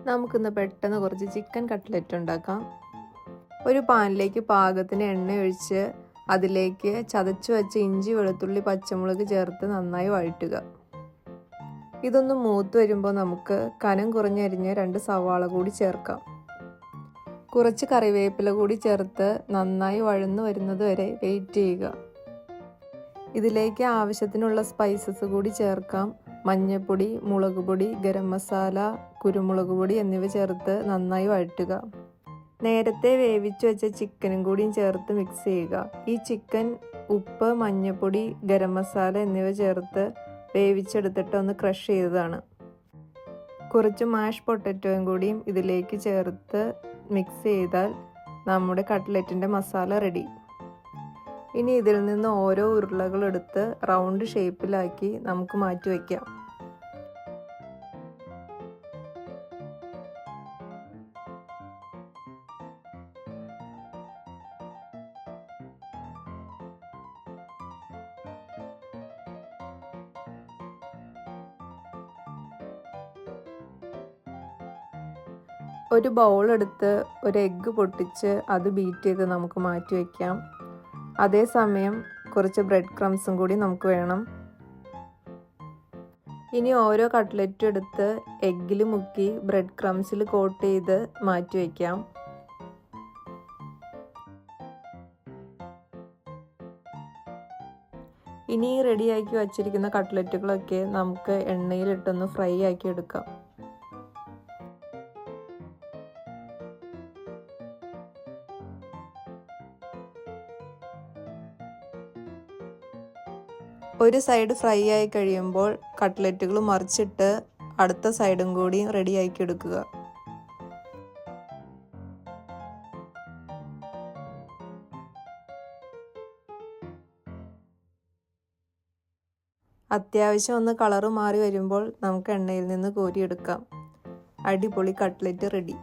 നമുക്കിന്ന് പെട്ടെന്ന് കുറച്ച് ചിക്കൻ കട്ട്ലറ്റ് ഉണ്ടാക്കാം. ഒരു പാനിലേക്ക് പാകത്തിന് എണ്ണ ഒഴിച്ച് അതിലേക്ക് ചതച്ചു വച്ച ഇഞ്ചി, വെളുത്തുള്ളി, പച്ചമുളക് ചേർത്ത് നന്നായി വഴറ്റുക. ഇതൊന്ന് മൂത്ത് വരുമ്പോൾ നമുക്ക് കനം കുറഞ്ഞരിഞ്ഞ 2 സവാള കൂടി ചേർക്കാം. കുറച്ച് കറിവേപ്പില കൂടി ചേർത്ത് നന്നായി വഴന്നു വരുന്നത് വരെ വെയിറ്റ് ചെയ്യുക. ഇതിലേക്ക് ആവശ്യത്തിനുള്ള സ്പൈസസ് കൂടി ചേർക്കാം. മഞ്ഞൾപ്പൊടി, മുളക് പൊടി, ഗരം മസാല, കുരുമുളക് പൊടി എന്നിവ ചേർത്ത് നന്നായി വഴറ്റുക. നേരത്തെ വേവിച്ചു വെച്ച ചിക്കനും കൂടിയും ചേർത്ത് മിക്സ് ചെയ്യുക. ഈ ചിക്കൻ ഉപ്പ്, മഞ്ഞൾപ്പൊടി, ഗരം മസാല എന്നിവ ചേർത്ത് വേവിച്ചെടുത്തിട്ട് ഒന്ന് ക്രഷ് ചെയ്തതാണ്. കുറച്ച് മാഷ് പൊട്ടറ്റോയും കൂടിയും ഇതിലേക്ക് ചേർത്ത് മിക്സ് ചെയ്താൽ നമ്മുടെ കട്ട്ലറ്റിൻ്റെ മസാല റെഡി. ഇനി ഇതിൽ നിന്ന് ഓരോ ഉരുളകളെടുത്ത് റൗണ്ട് ഷേപ്പിലാക്കി നമുക്ക് മാറ്റി വയ്ക്കാം. ഒരു ബൗൾ എടുത്ത് ഒരു എഗ്ഗ് പൊട്ടിച്ച് അത് ബീറ്റ് ചെയ്ത് നമുക്ക് മാറ്റി വയ്ക്കാം. അതേസമയം കുറച്ച് ബ്രെഡ് ക്രംസും കൂടി നമുക്ക് വേണം. ഇനി ഓരോ കട്ട്ലറ്റും എടുത്ത് എഗ്ഗിൽ മുക്കി ബ്രെഡ് ക്രംസിൽ കോട്ട് ചെയ്ത് മാറ്റി വയ്ക്കാം. ഇനി റെഡിയാക്കി വച്ചിരിക്കുന്ന കട്ട്ലറ്റുകളൊക്കെ നമുക്ക് എണ്ണയിലിട്ടൊന്ന് ഫ്രൈ ആക്കി എടുക്കാം. ഒരു സൈഡ് ഫ്രൈ ആയി കഴിയുമ്പോൾ കട്ട്ലറ്റുകൾ മറിച്ചിട്ട് അടുത്ത സൈഡും കൂടി റെഡിയാക്കി എടുക്കുക. അത്യാവശ്യം ഒന്ന് കളറ് മാറി വരുമ്പോൾ നമുക്ക് എണ്ണയിൽ നിന്ന് കോരിയെടുക്കാം. അടിപൊളി കട്ട്ലറ്റ് റെഡി.